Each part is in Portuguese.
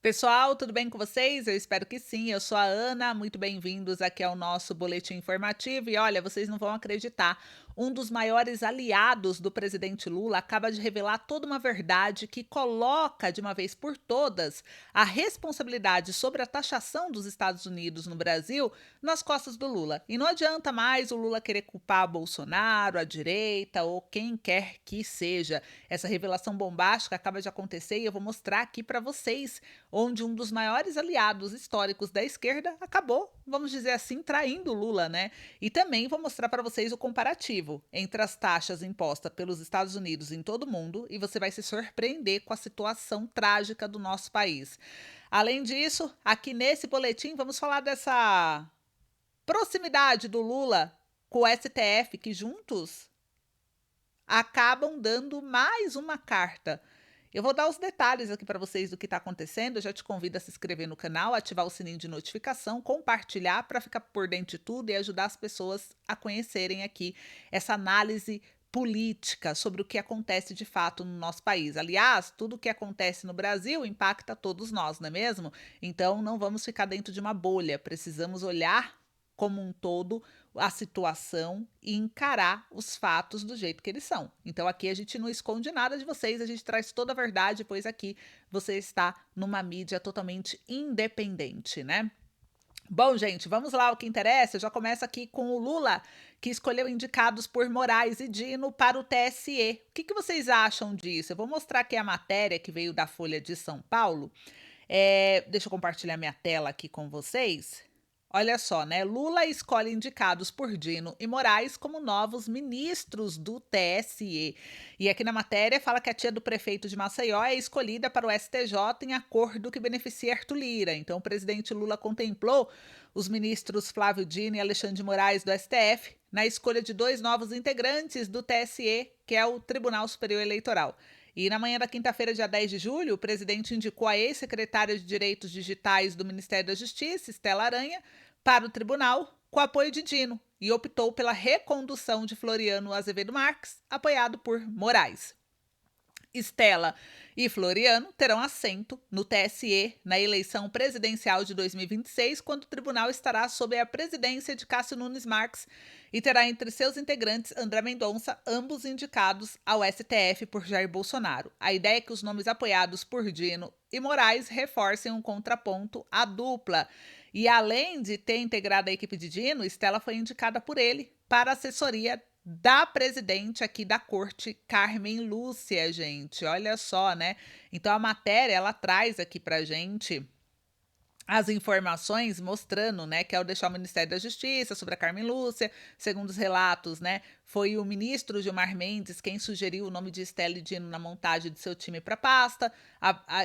Pessoal, tudo bem com vocês? Eu espero que sim. Eu sou a Ana, muito bem-vindos aqui ao nosso boletim informativo. E olha, vocês não vão acreditar, um dos maiores aliados do presidente Lula acaba de revelar toda uma verdade que coloca de uma vez por todas a responsabilidade sobre a taxação dos Estados Unidos no Brasil nas costas do Lula. E não adianta mais o Lula querer culpar Bolsonaro, a direita ou quem quer que seja. Essa revelação bombástica acaba de acontecer e eu vou mostrar aqui para vocês onde um dos maiores aliados históricos da esquerda acabou, vamos dizer assim, traindo Lula, né? E também vou mostrar para vocês o comparativo entre as taxas impostas pelos Estados Unidos em todo o mundo e você vai se surpreender com a situação trágica do nosso país. Além disso, aqui nesse boletim vamos falar dessa proximidade do Lula com o STF, que juntos acabam dando mais uma carta. Eu vou dar os detalhes aqui para vocês do que está acontecendo. Eu já te convido a se inscrever no canal, ativar o sininho de notificação, compartilhar para ficar por dentro de tudo e ajudar as pessoas a conhecerem aqui essa análise política sobre o que acontece de fato no nosso país. Aliás, tudo o que acontece no Brasil impacta todos nós, não é mesmo? Então não vamos ficar dentro de uma bolha, precisamos olhar como um todo a situação e encarar os fatos do jeito que eles são. Então aqui a gente não esconde nada de vocês, a gente traz toda a verdade, pois aqui você está numa mídia totalmente independente, né? Bom, gente, vamos lá, o que interessa. Eu já começo aqui com o Lula, que escolheu indicados por Moraes e Dino para o TSE. O que vocês acham disso? Eu vou mostrar aqui a matéria que veio da Folha de São Paulo. Deixa eu compartilhar minha tela aqui com vocês. Olha só, né? Lula escolhe indicados por Dino e Moraes como novos ministros do TSE. E aqui na matéria fala que a tia do prefeito de Maceió é escolhida para o STJ em acordo que beneficia Arthur Lira. Então, o presidente Lula contemplou os ministros Flávio Dino e Alexandre de Moraes do STF na escolha de dois novos integrantes do TSE, que é o Tribunal Superior Eleitoral. E na manhã da quinta-feira, dia 10 de julho, o presidente indicou a ex-secretária de Direitos Digitais do Ministério da Justiça, Estela Aranha, para o tribunal, com apoio de Dino, e optou pela recondução de Floriano Azevedo Marques, apoiado por Moraes. Estela e Floriano terão assento no TSE na eleição presidencial de 2026, quando o tribunal estará sob a presidência de Cássio Nunes Marques e terá entre seus integrantes André Mendonça, ambos indicados ao STF por Jair Bolsonaro. A ideia é que os nomes apoiados por Dino e Moraes reforcem um contraponto à dupla. E além de ter integrado a equipe de Dino, Estela foi indicada por ele para a assessoria da presidente aqui da corte, Carmen Lúcia, gente. Olha só, né? Então a matéria ela traz aqui pra gente as informações mostrando, né, que ao deixar o Ministério da Justiça sobre a Carmen Lúcia, segundo os relatos, né, foi o ministro Gilmar Mendes quem sugeriu o nome de Estela e Dino na montagem de seu time para a pasta.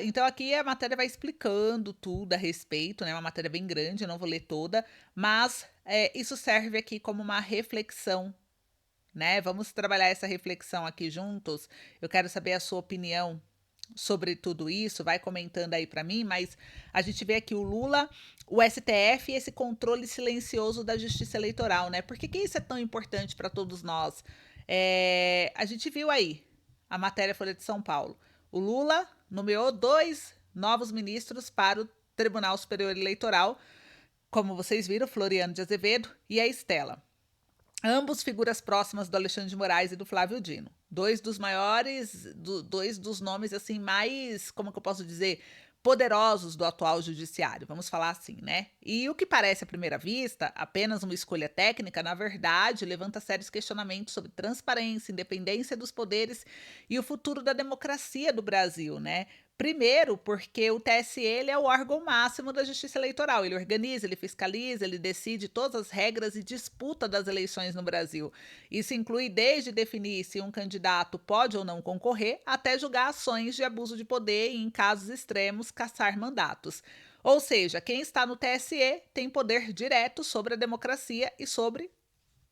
Então aqui a matéria vai explicando tudo a respeito, né, uma matéria bem grande, eu não vou ler toda, mas isso serve aqui como uma reflexão, né? Vamos trabalhar essa reflexão aqui juntos. Eu quero saber a sua opinião sobre tudo isso, vai comentando aí para mim, mas a gente vê aqui o Lula, o STF e esse controle silencioso da justiça eleitoral, né? Por que isso é tão importante para todos nós? A gente viu aí a matéria Folha de São Paulo. O Lula nomeou dois novos ministros para o Tribunal Superior Eleitoral, como vocês viram, Floriano de Azevedo e a Estela. Ambos figuras próximas do Alexandre de Moraes e do Flávio Dino. Dois dos maiores, dois dos nomes assim mais, como que eu posso dizer, poderosos do atual judiciário, vamos falar assim, né? E o que parece à primeira vista apenas uma escolha técnica, na verdade, levanta sérios questionamentos sobre transparência, independência dos poderes e o futuro da democracia do Brasil, né? Primeiro, porque o TSE ele é o órgão máximo da justiça eleitoral. Ele organiza, ele fiscaliza, ele decide todas as regras e disputa das eleições no Brasil. Isso inclui desde definir se um candidato pode ou não concorrer, até julgar ações de abuso de poder e, em casos extremos, cassar mandatos. Ou seja, quem está no TSE tem poder direto sobre a democracia e sobre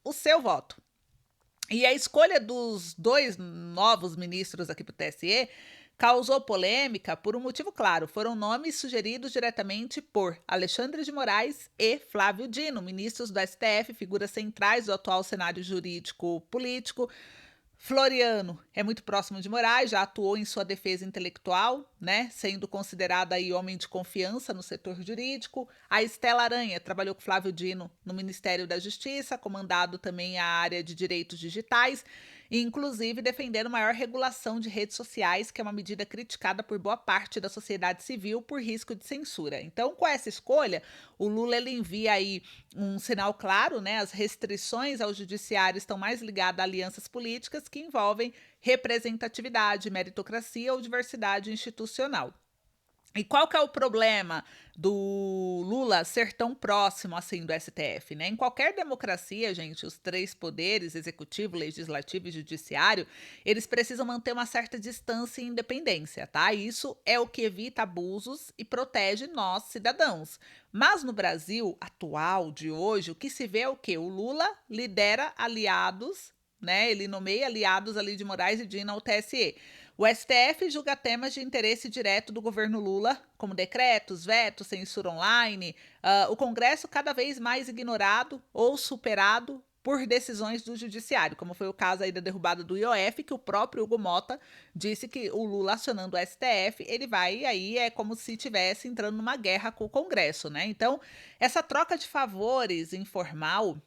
o seu voto. E a escolha dos dois novos ministros aqui para o TSE causou polêmica por um motivo claro. Foram nomes sugeridos diretamente por Alexandre de Moraes e Flávio Dino, ministros do STF, figuras centrais do atual cenário jurídico político. Floriano é muito próximo de Moraes, já atuou em sua defesa intelectual, né, sendo considerado aí homem de confiança no setor jurídico. A Estela Aranha trabalhou com Flávio Dino no Ministério da Justiça, comandado também a área de direitos digitais, e inclusive defendendo maior regulação de redes sociais, que é uma medida criticada por boa parte da sociedade civil por risco de censura. Então, com essa escolha, o Lula ele envia aí um sinal claro, né? As restrições ao judiciário estão mais ligadas a alianças políticas que envolvem representatividade, meritocracia ou diversidade institucional. E qual que é o problema do Lula ser tão próximo assim do STF, né? Em qualquer democracia, gente, os três poderes, executivo, legislativo e judiciário, eles precisam manter uma certa distância e independência, tá? Isso é o que evita abusos e protege nós, cidadãos. Mas no Brasil atual, de hoje, o que se vê é o quê? O Lula lidera aliados, né? Ele nomeia aliados ali de Moraes e Dina ao TSE. O STF julga temas de interesse direto do governo Lula, como decretos, vetos, censura online. O Congresso cada vez mais ignorado ou superado por decisões do judiciário, como foi o caso aí da derrubada do IOF, que o próprio Hugo Mota disse que o Lula acionando o STF, ele vai aí é como se estivesse entrando numa guerra com o Congresso, né? Então, essa troca de favores informal,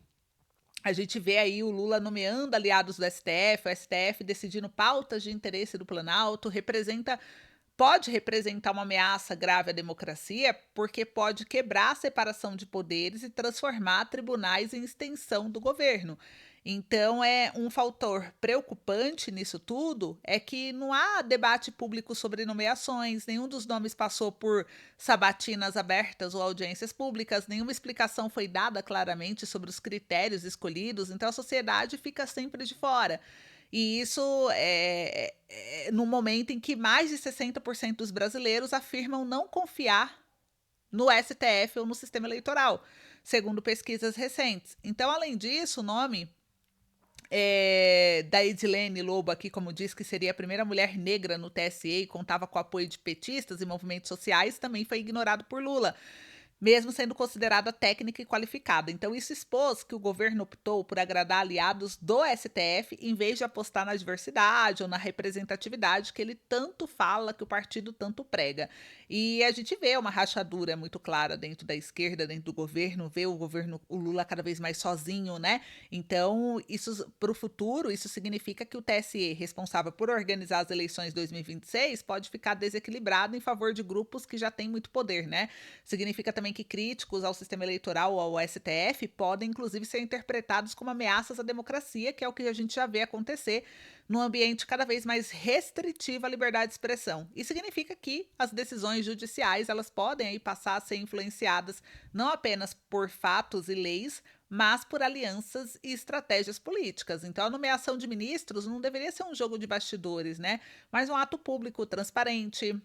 a gente vê aí o Lula nomeando aliados do STF, o STF decidindo pautas de interesse do Planalto, pode representar uma ameaça grave à democracia, porque pode quebrar a separação de poderes e transformar tribunais em extensão do governo. Então, é um fator preocupante nisso tudo é que não há debate público sobre nomeações, nenhum dos nomes passou por sabatinas abertas ou audiências públicas, nenhuma explicação foi dada claramente sobre os critérios escolhidos, então a sociedade fica sempre de fora. E isso no momento em que mais de 60% dos brasileiros afirmam não confiar no STF ou no sistema eleitoral, segundo pesquisas recentes. Então, além disso, o nome da Edilene Lobo aqui, como diz que seria a primeira mulher negra no TSE e contava com o apoio de petistas e movimentos sociais, também foi ignorado por Lula, mesmo sendo considerada técnica e qualificada. Então, isso expôs que o governo optou por agradar aliados do STF em vez de apostar na diversidade ou na representatividade que ele tanto fala, que o partido tanto prega. E a gente vê uma rachadura muito clara dentro da esquerda, dentro do governo, vê o governo, o Lula cada vez mais sozinho, né? Então, isso para o futuro, isso significa que o TSE, responsável por organizar as eleições 2026, pode ficar desequilibrado em favor de grupos que já têm muito poder, né? Significa também que críticos ao sistema eleitoral ou ao STF podem, inclusive, ser interpretados como ameaças à democracia, que é o que a gente já vê acontecer num ambiente cada vez mais restritivo à liberdade de expressão. E significa que as decisões judiciais elas podem aí passar a ser influenciadas não apenas por fatos e leis, mas por alianças e estratégias políticas. Então, a nomeação de ministros não deveria ser um jogo de bastidores, né? Mas um ato público transparente,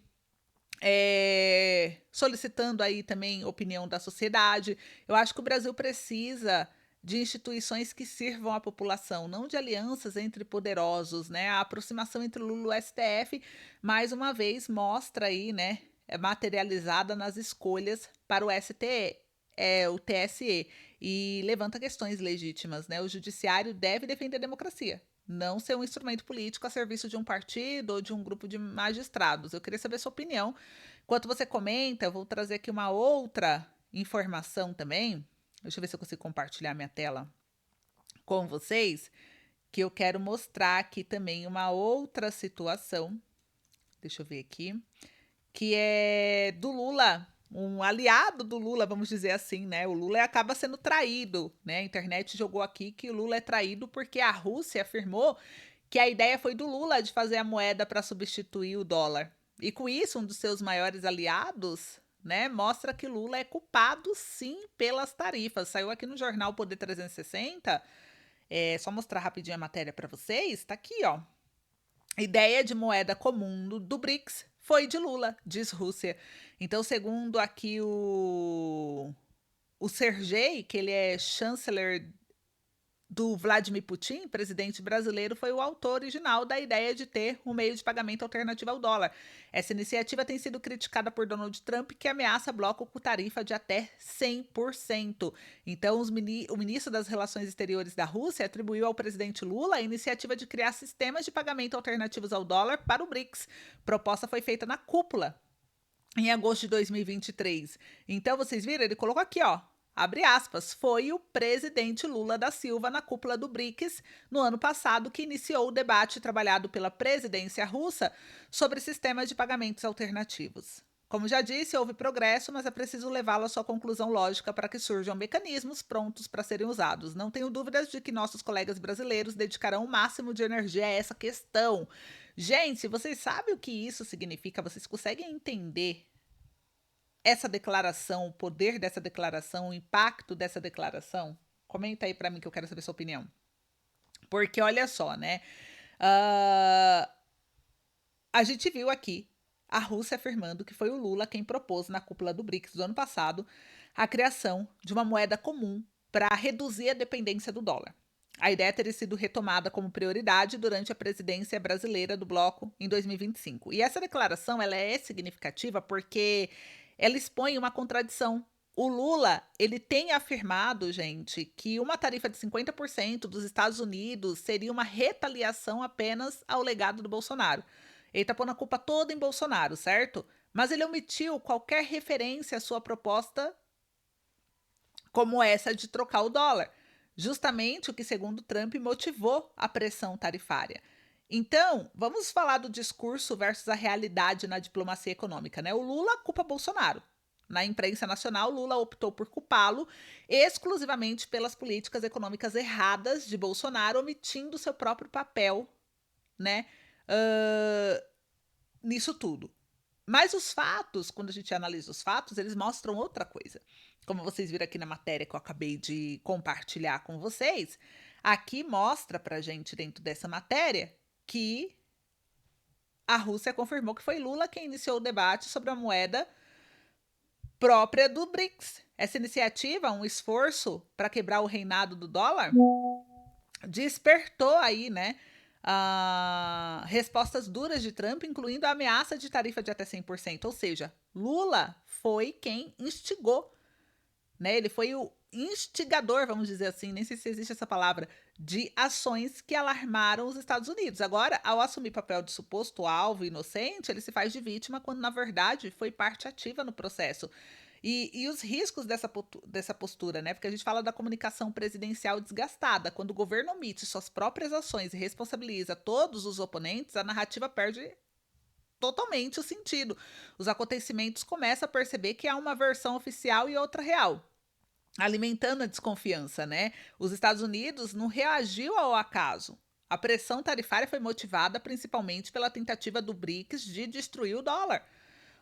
solicitando aí também opinião da sociedade. Eu acho que o Brasil precisa de instituições que sirvam à população, não de alianças entre poderosos, né? A aproximação entre Lula e o STF, mais uma vez, mostra aí, né? É materializada nas escolhas para o STE, o TSE, e levanta questões legítimas, né? O judiciário deve defender a democracia, não ser um instrumento político a serviço de um partido ou de um grupo de magistrados. Eu queria saber sua opinião. Enquanto você comenta, eu vou trazer aqui uma outra informação também. Deixa eu ver se eu consigo compartilhar minha tela com vocês, que eu quero mostrar aqui também uma outra situação. Deixa eu ver aqui, que é do Lula, um aliado do Lula, vamos dizer assim, né? O Lula acaba sendo traído, né? A internet jogou aqui que o Lula é traído porque a Rússia afirmou que a ideia foi do Lula de fazer a moeda para substituir o dólar. E com isso, um dos seus maiores aliados, né, mostra que Lula é culpado sim pelas tarifas. Saiu aqui no jornal Poder 360. Só mostrar rapidinho a matéria para vocês. Tá aqui, ó. Ideia de moeda comum do BRICS foi de Lula, diz Rússia. Então, segundo aqui o Sergei, que ele é chanceler do Vladimir Putin, presidente brasileiro, foi o autor original da ideia de ter um meio de pagamento alternativo ao dólar. Essa iniciativa tem sido criticada por Donald Trump, que ameaça bloco com tarifa de até 100%. Então, o ministro das Relações Exteriores da Rússia atribuiu ao presidente Lula a iniciativa de criar sistemas de pagamento alternativos ao dólar para o BRICS. Proposta foi feita na cúpula em agosto de 2023. Então, vocês viram? Ele colocou aqui, ó. Abre aspas, foi o presidente Lula da Silva na cúpula do BRICS no ano passado que iniciou o debate trabalhado pela presidência russa sobre sistemas de pagamentos alternativos. Como já disse, houve progresso, mas é preciso levá-lo à sua conclusão lógica para que surjam mecanismos prontos para serem usados. Não tenho dúvidas de que nossos colegas brasileiros dedicarão o máximo de energia a essa questão. Gente, vocês sabem o que isso significa? Vocês conseguem entender essa declaração, o poder dessa declaração, o impacto dessa declaração? Comenta aí para mim que eu quero saber sua opinião. Porque olha só, né? A gente viu aqui a Rússia afirmando que foi o Lula quem propôs na cúpula do BRICS do ano passado a criação de uma moeda comum para reduzir a dependência do dólar. A ideia teria sido retomada como prioridade durante a presidência brasileira do bloco em 2025. E essa declaração ela é significativa porque ela expõe uma contradição. O Lula, ele tem afirmado, gente, que uma tarifa de 50% dos Estados Unidos seria uma retaliação apenas ao legado do Bolsonaro. Ele tá pondo a culpa toda em Bolsonaro, certo? Mas ele omitiu qualquer referência à sua proposta como essa de trocar o dólar. Justamente o que, segundo Trump, motivou a pressão tarifária. Então, vamos falar do discurso versus a realidade na diplomacia econômica, né? O Lula culpa Bolsonaro. Na imprensa nacional, Lula optou por culpá-lo exclusivamente pelas políticas econômicas erradas de Bolsonaro, omitindo seu próprio papel, né? Nisso tudo. Mas os fatos, quando a gente analisa os fatos, eles mostram outra coisa. Como vocês viram aqui na matéria que eu acabei de compartilhar com vocês, aqui mostra pra gente, dentro dessa matéria, que a Rússia confirmou que foi Lula quem iniciou o debate sobre a moeda própria do BRICS. Essa iniciativa, um esforço para quebrar o reinado do dólar, despertou aí, né, respostas duras de Trump, incluindo a ameaça de tarifa de até 100%. Ou seja, Lula foi quem instigou, né? Ele foi o instigador, vamos dizer assim, nem sei se existe essa palavra, de ações que alarmaram os Estados Unidos. Agora, ao assumir papel de suposto alvo inocente, ele se faz de vítima quando, na verdade, foi parte ativa no processo. E os riscos dessa postura, né? Porque a gente fala da comunicação presidencial desgastada. Quando o governo omite suas próprias ações e responsabiliza todos os oponentes, a narrativa perde totalmente o sentido. Os acontecimentos começam a perceber que há uma versão oficial e outra real, alimentando a desconfiança, né? Os Estados Unidos não reagiu ao acaso. A pressão tarifária foi motivada principalmente pela tentativa do BRICS de destruir o dólar.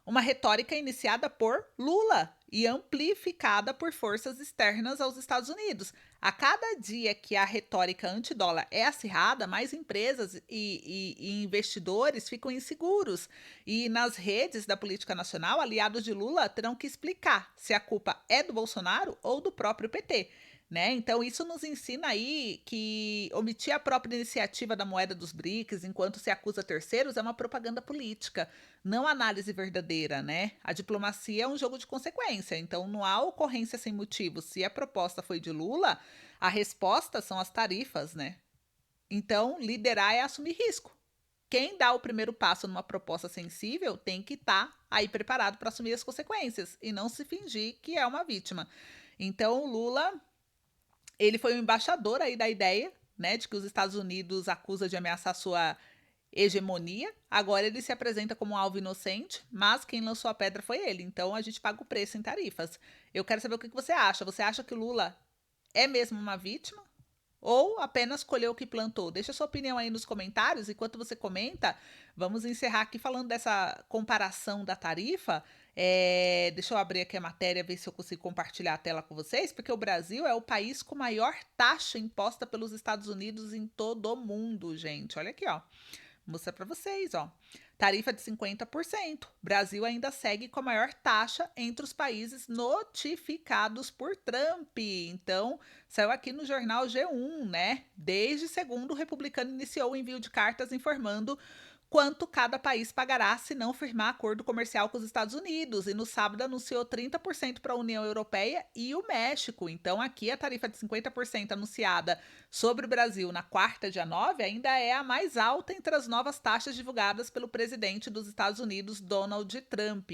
Uma retórica iniciada por Lula e amplificada por forças externas aos Estados Unidos. A cada dia que a retórica antidólar é acirrada, mais empresas e investidores ficam inseguros. E nas redes da política nacional, aliados de Lula terão que explicar se a culpa é do Bolsonaro ou do próprio PT. Né? Então, isso nos ensina aí que omitir a própria iniciativa da moeda dos BRICS enquanto se acusa terceiros é uma propaganda política, não análise verdadeira, né? A diplomacia é um jogo de consequência, então não há ocorrência sem motivo. Se a proposta foi de Lula, a resposta são as tarifas, né? Então, liderar é assumir risco. Quem dá o primeiro passo numa proposta sensível tem que estar aí preparado para assumir as consequências e não se fingir que é uma vítima. Então, o Lula, ele foi o embaixador aí da ideia, né, de que os Estados Unidos acusa de ameaçar sua hegemonia. Agora ele se apresenta como um alvo inocente, mas quem lançou a pedra foi ele. Então a gente paga o preço em tarifas. Eu quero saber o que você acha. Você acha que o Lula é mesmo uma vítima? Ou apenas colheu o que plantou? Deixa sua opinião aí nos comentários. Enquanto você comenta, vamos encerrar aqui falando dessa comparação da tarifa. Deixa eu abrir aqui a matéria, ver se eu consigo compartilhar a tela com vocês, porque o Brasil é o país com maior taxa imposta pelos Estados Unidos em todo o mundo, gente. Olha aqui, ó. mostrar para vocês, ó. Tarifa de 50%. Brasil ainda segue com a maior taxa entre os países notificados por Trump. Então, saiu aqui no jornal G1, né? Desde segundo, o republicano iniciou o envio de cartas informando quanto cada país pagará se não firmar acordo comercial com os Estados Unidos. E no sábado anunciou 30% para a União Europeia e o México. Então, aqui a tarifa de 50% anunciada sobre o Brasil na quarta, dia 9, ainda é a mais alta entre as novas taxas divulgadas pelo presidente dos Estados Unidos, Donald Trump.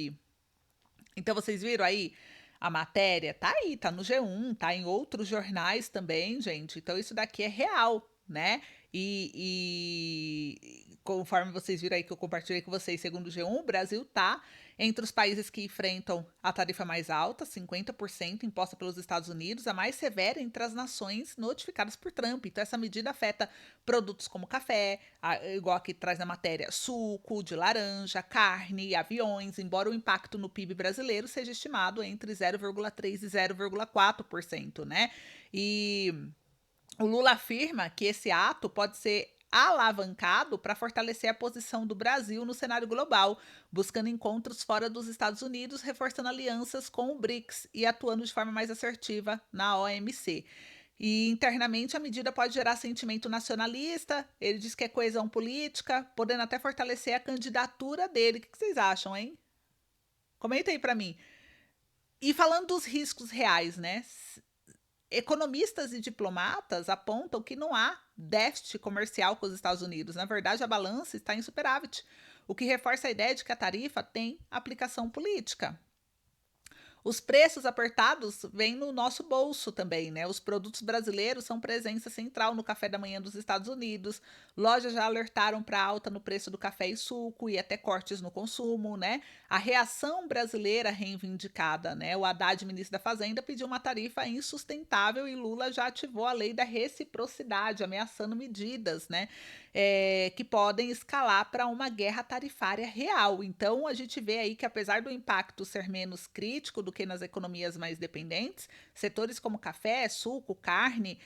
Então, vocês viram aí? A matéria tá aí, tá no G1, tá em outros jornais também, gente. Então, isso daqui é real, né? E conforme vocês viram aí que eu compartilhei com vocês, segundo o G1, o Brasil tá entre os países que enfrentam a tarifa mais alta, 50% imposta pelos Estados Unidos, a mais severa entre as nações notificadas por Trump. Então, essa medida afeta produtos como café, igual aqui traz na matéria, suco de laranja, carne, aviões, embora o impacto no PIB brasileiro seja estimado entre 0,3% e 0,4%, né? E o Lula afirma que esse ato pode ser alavancado para fortalecer a posição do Brasil no cenário global, buscando encontros fora dos Estados Unidos, reforçando alianças com o BRICS e atuando de forma mais assertiva na OMC. E internamente a medida pode gerar sentimento nacionalista, ele diz que é coesão política, podendo até fortalecer a candidatura dele. O que vocês acham, hein? Comenta aí para mim. E falando dos riscos reais, né? Economistas e diplomatas apontam que não há déficit comercial com os Estados Unidos. Na verdade, a balança está em superávit, o que reforça a ideia de que a tarifa tem aplicação política. Os preços apertados vêm no nosso bolso também, né? Os produtos brasileiros são presença central no café da manhã dos Estados Unidos. Lojas já alertaram para alta no preço do café e suco e até cortes no consumo, né? A reação brasileira reivindicada, né? O Haddad, ministro da Fazenda, pediu uma tarifa insustentável e Lula já ativou a lei da reciprocidade, ameaçando medidas, né? Que podem escalar para uma guerra tarifária real. Então, a gente vê aí que, apesar do impacto ser menos crítico do que nas economias mais dependentes, setores como café, suco, carne,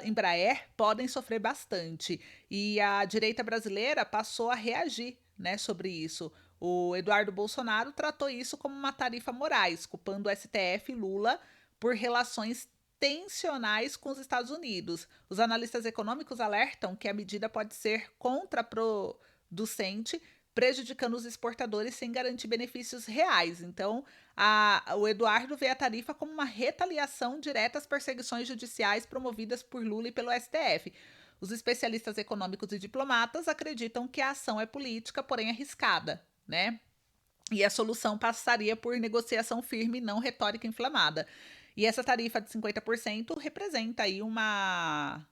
Embraer podem sofrer bastante. E a direita brasileira passou a reagir, né, sobre isso. O Eduardo Bolsonaro tratou isso como uma tarifa morais, culpando o STF e Lula por relações tensionais com os Estados Unidos. Os analistas econômicos alertam que a medida pode ser contraproducente, prejudicando os exportadores sem garantir benefícios reais. Então, o Eduardo vê a tarifa como uma retaliação direta às perseguições judiciais promovidas por Lula e pelo STF. Os especialistas econômicos e diplomatas acreditam que a ação é política, porém arriscada, né? E a solução passaria por negociação firme, não retórica inflamada. E essa tarifa de 50% representa aí uma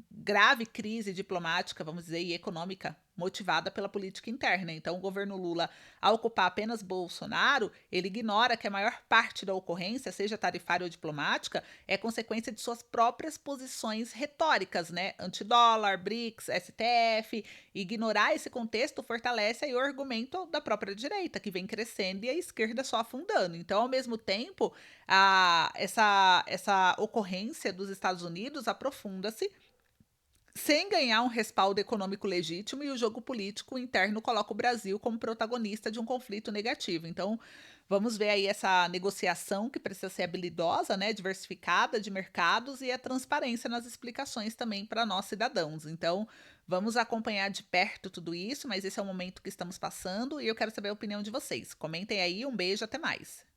grave crise diplomática, vamos dizer, e econômica, motivada pela política interna. Então, o governo Lula, ao ocupar apenas Bolsonaro, ele ignora que a maior parte da ocorrência, seja tarifária ou diplomática, é consequência de suas próprias posições retóricas, né? Antidólar, BRICS, STF. Ignorar esse contexto fortalece aí o argumento da própria direita, que vem crescendo, e a esquerda só afundando. Então, ao mesmo tempo, essa ocorrência dos Estados Unidos aprofunda-se sem ganhar um respaldo econômico legítimo, e o jogo político interno coloca o Brasil como protagonista de um conflito negativo. Então, vamos ver aí essa negociação que precisa ser habilidosa, né, diversificada de mercados, e a transparência nas explicações também para nós cidadãos. Então, vamos acompanhar de perto tudo isso, mas esse é o momento que estamos passando e eu quero saber a opinião de vocês. Comentem aí, um beijo, até mais.